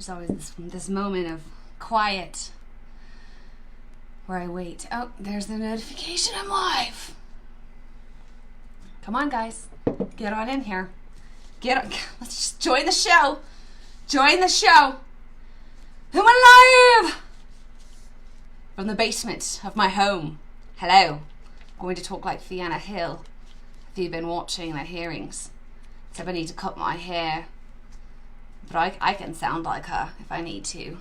There's always this moment of quiet where I wait. Oh, there's the notification. I'm live. Come on, guys. Get on in here. Get on. Let's just join the show. Join the show. I'm alive! From the basement of my home. Hello. I'm going to talk like Fiona Hill. If you've been watching the hearings. Except I need to cut my hair. But I can sound like her if I need to.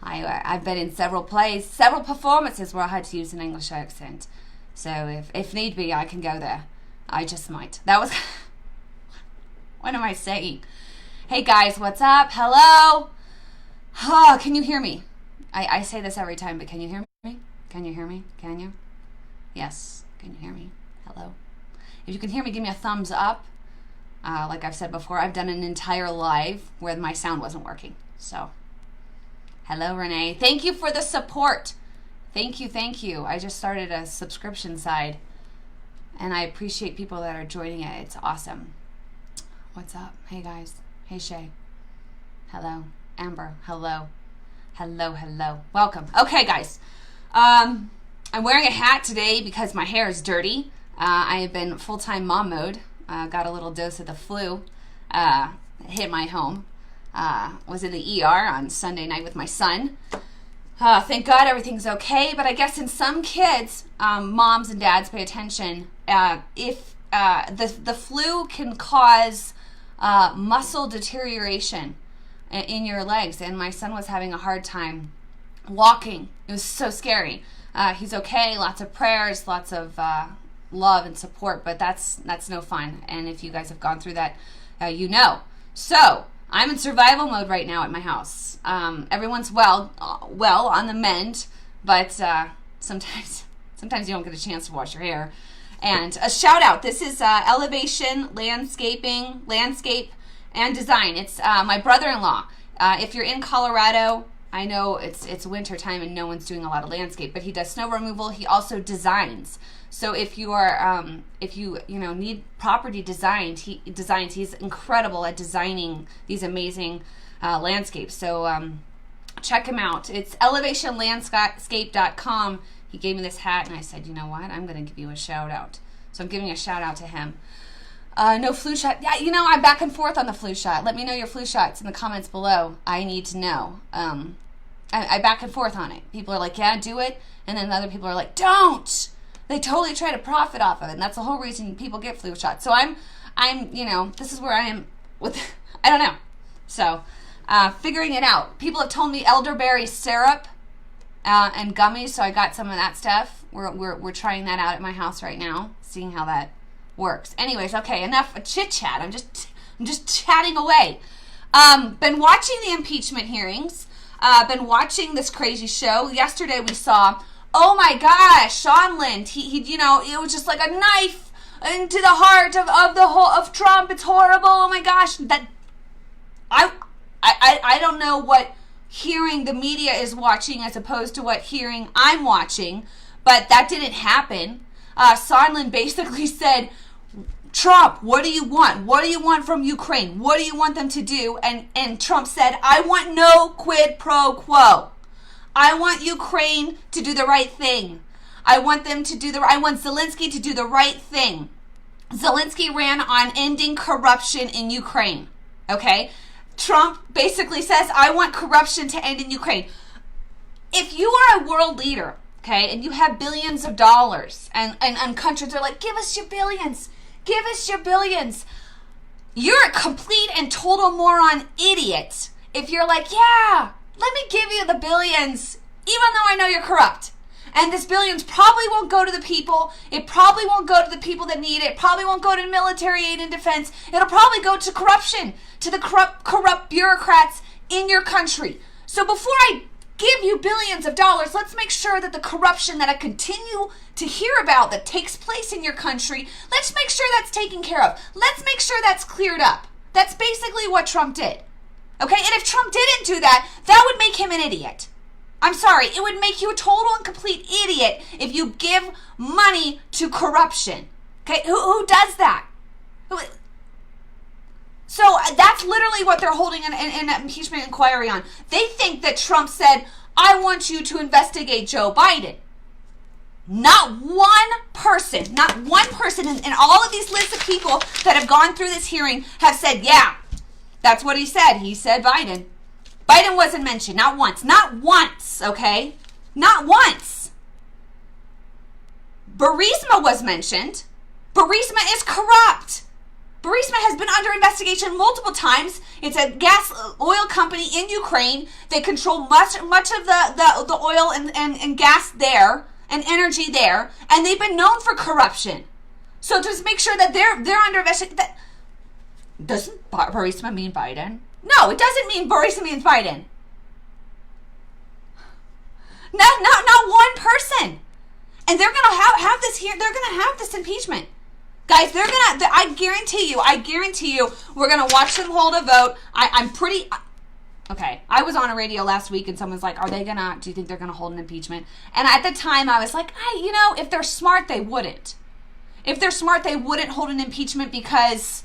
I've been in several plays, several performances where I had to use an English accent. So if need be, I can go there. I just might. That was... What am I saying? Hey guys, what's up? Hello? Oh, can you hear me? I say this every time, but can you hear me? Can you hear me? Can you? Yes. Can you hear me? Hello? If you can hear me, give me a thumbs up. Like I've said before, I've done an entire live where my sound wasn't working. So, hello, Renee. Thank you for the support. Thank you, thank you. I just started a subscription side, and I appreciate people that are joining it. It's awesome. What's up? Hey, guys. Hey, Shay. Hello. Amber. Hello. Hello, hello. Welcome. Okay, guys. I'm wearing a hat today because my hair is dirty. I have been full-time mom mode. Got a little dose of the flu. Hit my home. Was in the ER on Sunday night with my son. Thank God everything's okay. But I guess in some kids, moms and dads pay attention. If the flu can cause muscle deterioration in your legs, and my son was having a hard time walking. It was so scary. He's okay. Lots of prayers. Lots of love and support, but that's no fun. And if you guys have gone through that, you know. So I'm in survival mode right now at my house. Everyone's well on the mend, but sometimes you don't get a chance to wash your hair. And a shout out. This is Elevation Landscape and Design. It's my brother-in-law. If you're in Colorado, I know it's winter time and no one's doing a lot of landscape, but he does snow removal. He also designs. So if you are if you need property designed, he's incredible at designing these amazing landscapes. So check him out. It's elevationlandscape.com. He gave me this hat and I said, you know what? I'm going to give you a shout out. So I'm giving a shout out to him. No flu shot. Yeah, I'm back and forth on the flu shot. Let me know your flu shots in the comments below. I need to know. I back and forth on it. People are like, yeah, do it. And then other people are like, don't. They totally try to profit off of it. And that's the whole reason people get flu shots. So I'm this is where I am with, I don't know. So, figuring it out. People have told me elderberry syrup and gummies. So I got some of that stuff. We're trying that out at my house right now. Seeing how that works. Anyways, okay, enough chit chat. I'm just chatting away. Been watching the impeachment hearings. Been watching this crazy show. Yesterday we saw, oh my gosh, Sean Lind. He it was just like a knife into the heart of Trump. It's horrible. Oh my gosh. That I don't know what hearing the media is watching as opposed to what hearing I'm watching, but that didn't happen. Sondland basically said, Trump, what do you want? What do you want from Ukraine? What do you want them to do? And Trump said, I want no quid pro quo. I want Ukraine to do the right thing. I want Zelensky to do the right thing. Zelensky ran on ending corruption in Ukraine. Okay? Trump basically says, I want corruption to end in Ukraine. If you are a world leader, okay, and you have billions of dollars, and countries are like, give us your billions. Give us your billions. You're a complete and total moron idiot if you're like, yeah, let me give you the billions, even though I know you're corrupt. And this billions probably won't go to the people. It probably won't go to the people that need it. It probably won't go to military aid and defense. It'll probably go to corruption, to the corrupt bureaucrats in your country. So before I give you billions of dollars, let's make sure that the corruption that I continue to hear about that takes place in your country, let's make sure that's taken care of. Let's make sure that's cleared up. That's basically what Trump did. Okay, and if Trump didn't do that, that would make him an idiot. I'm sorry, it would make you a total and complete idiot if you give money to corruption. Okay, who does that? So that's literally what they're holding an impeachment inquiry on. They think that Trump said, I want you to investigate Joe Biden. Not one person in all of these lists of people that have gone through this hearing have said, yeah, that's what he said. He said Biden. Biden wasn't mentioned. Not once. Not once, okay? Not once. Burisma was mentioned. Burisma is corrupt. Burisma has been under investigation multiple times. It's a gas oil company in Ukraine. They control much of the oil and gas there and energy there, and they've been known for corruption. So just make sure that they're under investigation. Doesn't Burisma mean Biden? No, it doesn't mean Burisma means Biden. Not one person. And they're gonna have this here. They're gonna have this impeachment. Guys, I guarantee you, we're going to watch them hold a vote. Okay, I was on a radio last week and someone's like, do you think they're going to hold an impeachment? And at the time I was like, if they're smart, they wouldn't. If they're smart, they wouldn't hold an impeachment because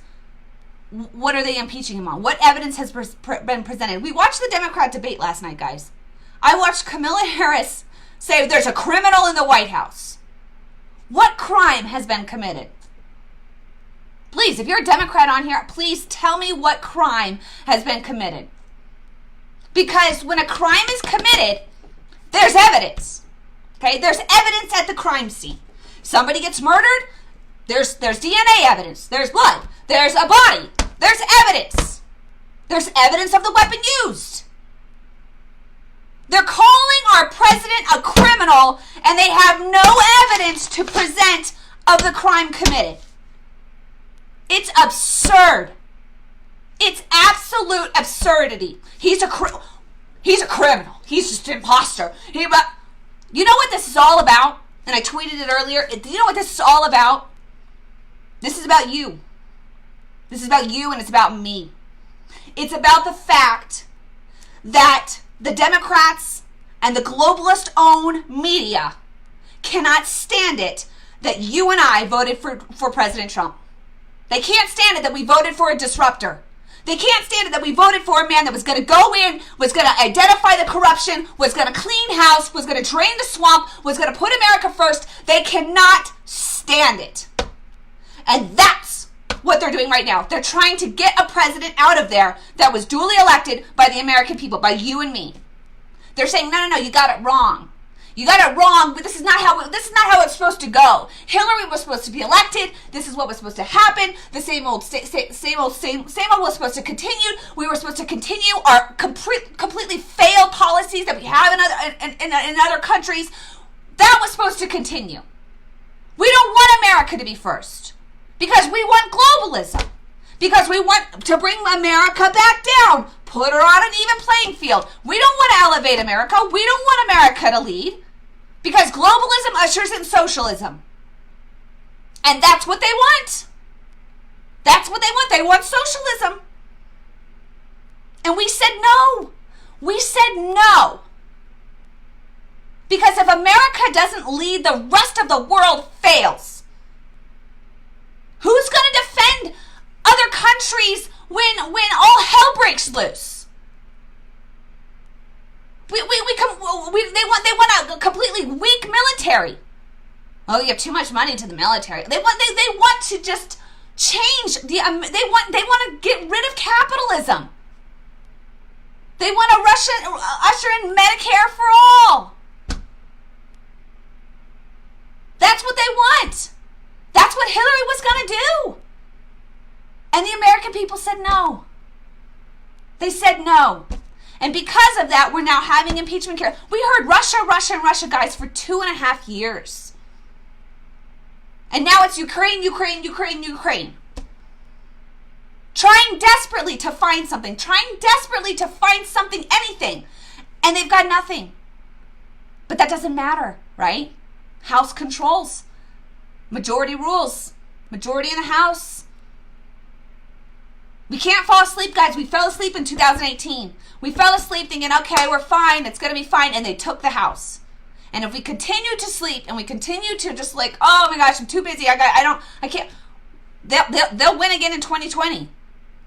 what are they impeaching him on? What evidence has been presented? We watched the Democrat debate last night, guys. I watched Kamala Harris say there's a criminal in the White House. What crime has been committed? Please, if you're a Democrat on here, please tell me what crime has been committed. Because when a crime is committed, there's evidence. Okay? There's evidence at the crime scene. Somebody gets murdered, there's DNA evidence. There's blood. There's a body. There's evidence. There's evidence of the weapon used. They're calling our president a criminal, and they have no evidence to present of the crime committed. It's absurd. It's absolute absurdity. He's a criminal. He's just an imposter. You know what this is all about? And I tweeted it earlier. You know what this is all about? This is about you. This is about you, and it's about me. It's about the fact that the Democrats and the globalist-owned media cannot stand it that you and I voted for President Trump. They can't stand it that we voted for a disruptor. They can't stand it that we voted for a man that was going to go in, was going to identify the corruption, was going to clean house, was going to drain the swamp, was going to put America first. They cannot stand it. And that's what they're doing right now. They're trying to get a president out of there that was duly elected by the American people, by you and me. They're saying, no, you got it wrong. You got it wrong, but this is not how it's supposed to go. Hillary was supposed to be elected. This is what was supposed to happen. The same old was supposed to continue. We were supposed to continue our completely failed policies that we have in other countries. That was supposed to continue. We don't want America to be first because we want globalism. Because we want to bring America back down. Put her on an even playing field. We don't want to elevate America. We don't want America to lead. Because globalism ushers in socialism. And that's what they want. That's what they want. They want socialism. And we said no. We said no. Because if America doesn't lead, the rest of the world fails. Who's going to defend other countries when all hell breaks loose? They want a completely weak military. Oh, you have too much money to the military. They want to just change they want to get rid of capitalism. They want to usher in Medicare for all. That's what they want. That's what Hillary was going to do. And the American people said no. They said no. And because of that, we're now having impeachment care. We heard Russia, guys, for 2.5 years. And now it's Ukraine. Trying desperately to find something. Anything. And they've got nothing. But that doesn't matter, right? House controls. Majority rules. Majority in the House. We can't fall asleep, guys. We fell asleep in 2018. We fell asleep thinking, okay, we're fine. It's going to be fine. And they took the House. And if we continue to sleep and we continue to just like, oh my gosh, I'm too busy. I can't. They'll win again in 2020.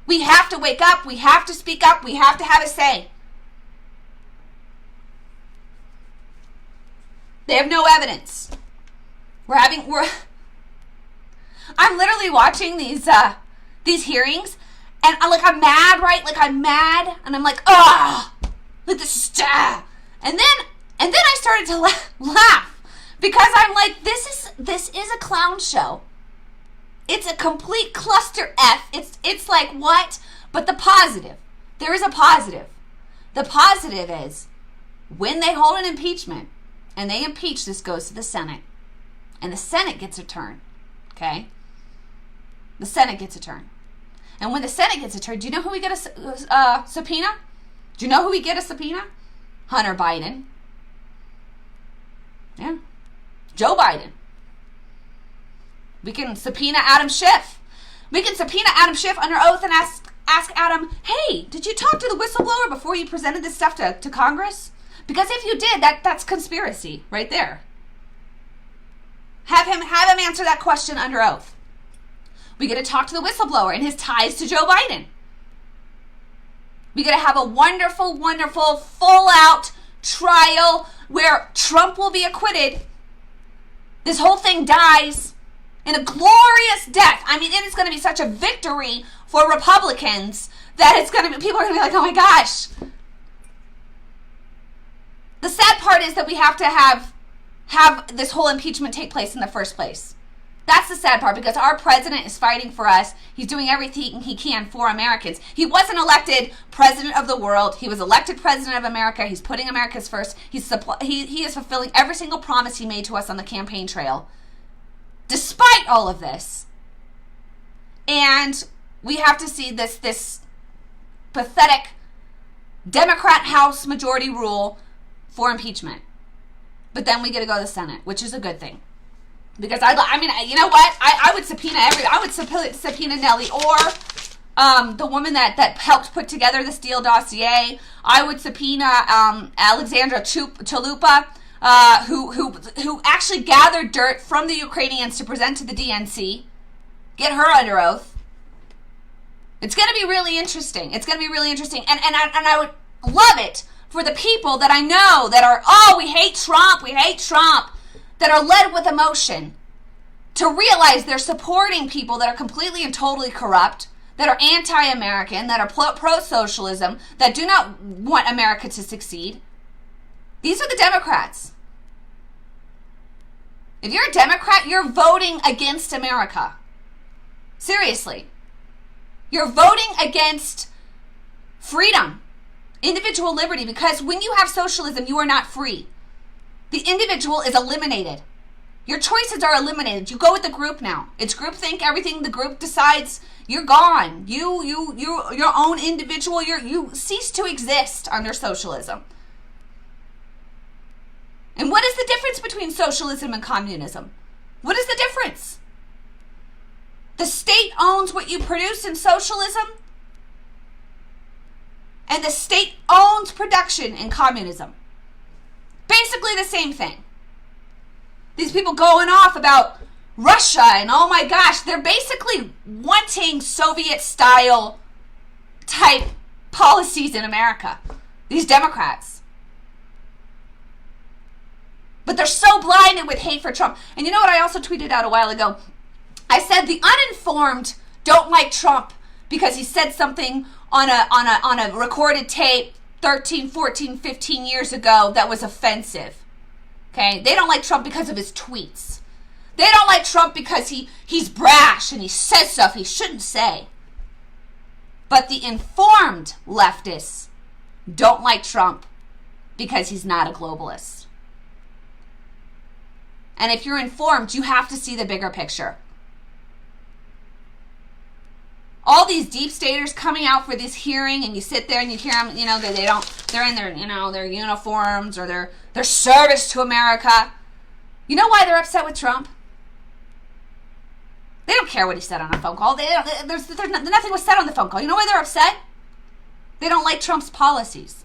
We have to wake up. We have to speak up. We have to have a say. They have no evidence. I'm literally watching these hearings, and I'm mad, right? Like, I'm mad, and I'm like, like this is, and then I started to laugh because I'm like, this is a clown show. It's a complete cluster F. It's like, what? But the positive, there is a positive. The positive is when they hold an impeachment and they impeach, this goes to the Senate, and the Senate gets a turn. Okay? The Senate gets a turn. And when the Senate gets a turn, do you know who we get a subpoena? Do you know who we get a subpoena? Hunter Biden. Yeah. Joe Biden. We can subpoena Adam Schiff. We can subpoena Adam Schiff under oath and ask Adam, hey, did you talk to the whistleblower before you presented this stuff to Congress? Because if you did, that's conspiracy right there. Have him answer that question under oath. We get to talk to the whistleblower and his ties to Joe Biden. We get to have a wonderful, wonderful, full-out trial where Trump will be acquitted. This whole thing dies in a glorious death. I mean, it is going to be such a victory for Republicans that people are going to be like, oh my gosh. The sad part is that we have to have this whole impeachment take place in the first place. That's the sad part, because our president is fighting for us. He's doing everything he can for Americans. He wasn't elected president of the world. He was elected president of America. He's putting Americans first. He is fulfilling every single promise he made to us on the campaign trail, despite all of this. And we have to see this pathetic Democrat House majority rule for impeachment. But then we get to go to the Senate, which is a good thing. Because I mean, you know what? I would subpoena I would subpoena Nellie Orr, the woman that helped put together the Steele dossier. I would subpoena Alexandra Chalupa, who actually gathered dirt from the Ukrainians to present to the DNC. Get her under oath. It's going to be really interesting. It's going to be really interesting, and I would love it for the people that I know that are, we hate Trump, that are led with emotion, to realize they're supporting people that are completely and totally corrupt, that are anti-American, that are pro-socialism, that do not want America to succeed. These are the Democrats. If you're a Democrat, you're voting against America. Seriously. You're voting against freedom, individual liberty, because when you have socialism, you are not free. The individual is eliminated. Your choices are eliminated. You go with the group now. It's groupthink. Everything the group decides, you're gone. You your own individual. You cease to exist under socialism. And what is the difference between socialism and communism? What is the difference? The state owns what you produce in socialism, and the state owns production in communism. Basically the same thing. These people going off about Russia and oh my gosh, they're basically wanting Soviet-style type policies in America. These Democrats. But they're so blinded with hate for Trump. And you know what I also tweeted out a while ago? I said the uninformed don't like Trump because he said something on a recorded tape 13, 14, 15 years ago that was offensive. Okay? They don't like Trump because of his tweets. They don't like Trump because he's brash and he says stuff he shouldn't say. But the informed leftists don't like Trump because he's not a globalist. And if you're informed, you have to see the bigger picture. All these deep staters coming out for this hearing, and you sit there and you hear them, they're in their, their uniforms or their service to America. You know why they're upset with Trump? They don't care what he said on a phone call. Nothing was said on the phone call. You know why they're upset? They don't like Trump's policies.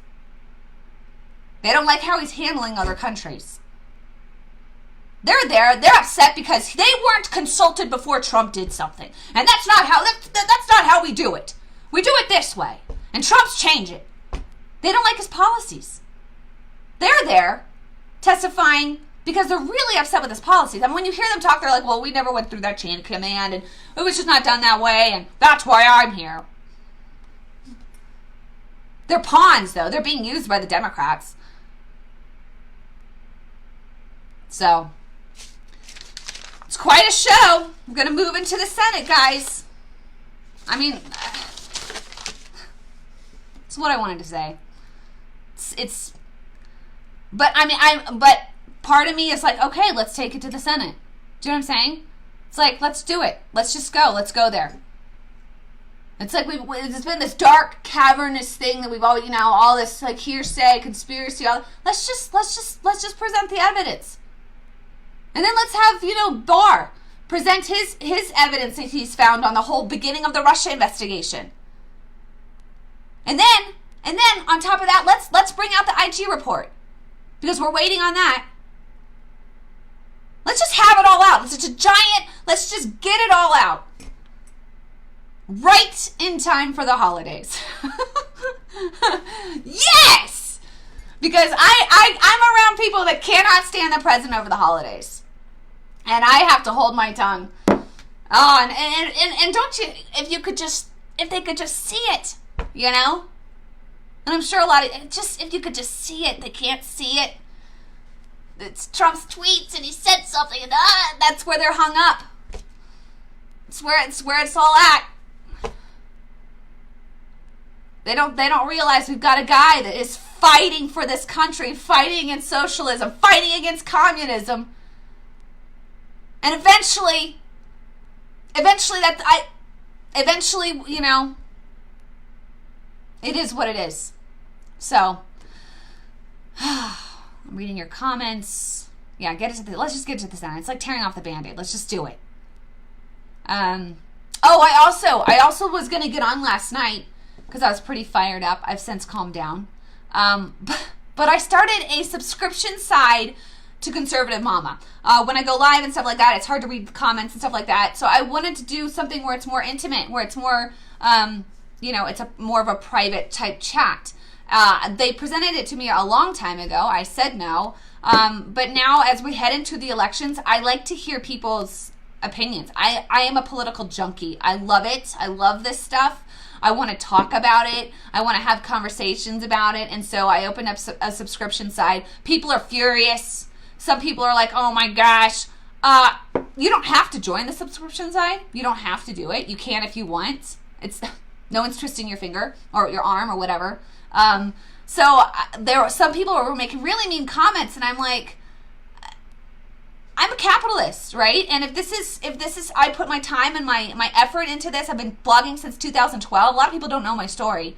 They don't like how he's handling other countries. They're upset because they weren't consulted before Trump did something. And that's not how we do it. We do it this way. And Trump's change it. They don't like his policies. They're there testifying because they're really upset with his policies. I mean, when you hear them talk, they're like, well, we never went through that chain of command, and it was just not done that way, and that's why I'm here. They're pawns, though. They're being used by the Democrats. So, it's quite a show. I'm going to move into the Senate, guys. I mean, that's what I wanted to say. But I mean, but part of me is like, okay, let's take it to the Senate. Do you know what I'm saying? It's like, let's do it. Let's just go. Let's go there. It's like it's been this dark, cavernous thing that we've all, all this like hearsay, conspiracy. Let's just present the evidence, and then let's have Barr present his evidence that he's found on the whole beginning of the Russia investigation, and then on top of that, let's bring out the IG report because we're waiting on that. Let's just have it all out. It's such a giant. Let's just get it all out. Right in time for the holidays. Yes! Because I'm around people that cannot stand the president over the holidays. And I have to hold my tongue. Oh, and don't you, if they could just see it, And I'm sure a lot of, if you could just see it, they can't see it. It's Trump's tweets and he said something and that's where they're hung up. It's where it's all at. They don't realize we've got a guy that is fighting for this country, fighting against socialism, fighting against communism. And eventually, it is what it is. So, I'm reading your comments. Yeah, let's just get to the Senate. It's like tearing off the Band-Aid. Let's just do it. I also was going to get on last night because I was pretty fired up. I've since calmed down. But I started a subscription side to Conservative Momma. When I go live and stuff like that, it's hard to read comments and stuff like that. So I wanted to do something where it's more intimate, where it's more, it's more of a private type chat. They presented it to me a long time ago. I said no. But now as we head into the elections, I like to hear people's opinions. I am a political junkie. I love it. I love this stuff. I want to talk about it. I want to have conversations about it. And so I opened up a subscription side. People are furious. Some people are like, oh my gosh. You don't have to join the subscription side. You don't have to do it. You can if you want. No one's twisting your finger or your arm or whatever. So there were some people who were making really mean comments, and I'm like, I'm a capitalist, right? And if this is, I put my time and my effort into this. I've been blogging since 2012. A lot of people don't know my story.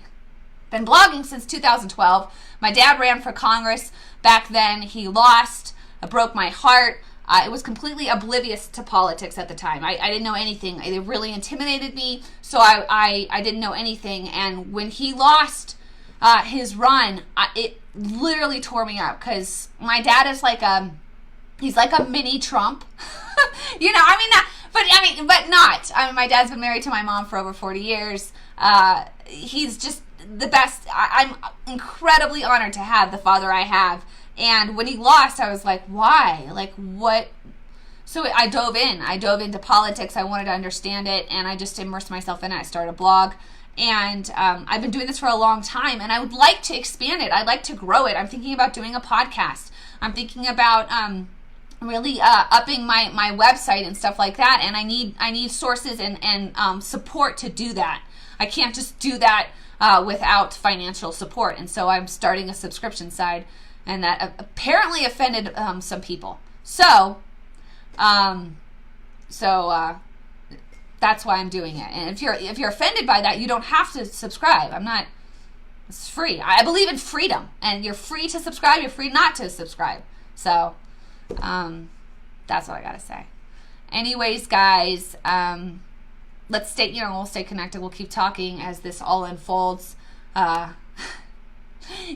Been blogging since 2012. My dad ran for Congress back then. He lost. It broke my heart. It was completely oblivious to politics at the time. I didn't know anything. It really intimidated me, so I didn't know anything. And when he lost his run, it literally tore me up because my dad is he's like a mini Trump. But not. My dad's been married to my mom for over 40 years. He's just the best. I'm incredibly honored to have the father I have. And when he lost, I was like, why? Like, what? So I dove into politics. I wanted to understand it, and I just immersed myself in it. I started a blog, and I've been doing this for a long time, and I would like to expand it. I'd like to grow it. I'm thinking about doing a podcast. I'm thinking about really upping my website and stuff like that, and I need sources and support to do that. I can't just do that without financial support, and so I'm starting a subscription side. And that apparently offended some people. So that's why I'm doing it. And if you're offended by that, you don't have to subscribe. It's free. I believe in freedom, and you're free to subscribe. You're free not to subscribe. So that's what I gotta say. Anyways, guys, let's stay. We'll stay connected. We'll keep talking as this all unfolds.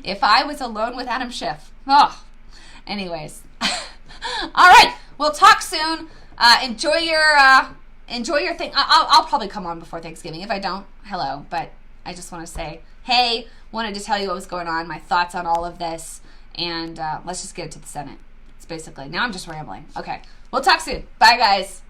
If I was alone with Adam Schiff. Oh, anyways. All right. We'll talk soon. Enjoy your thing. I'll probably come on before Thanksgiving. If I don't, hello. But I just want to say, hey, wanted to tell you what was going on, my thoughts on all of this, and let's just get it to the Senate. It's basically, now I'm just rambling. Okay, we'll talk soon. Bye, guys.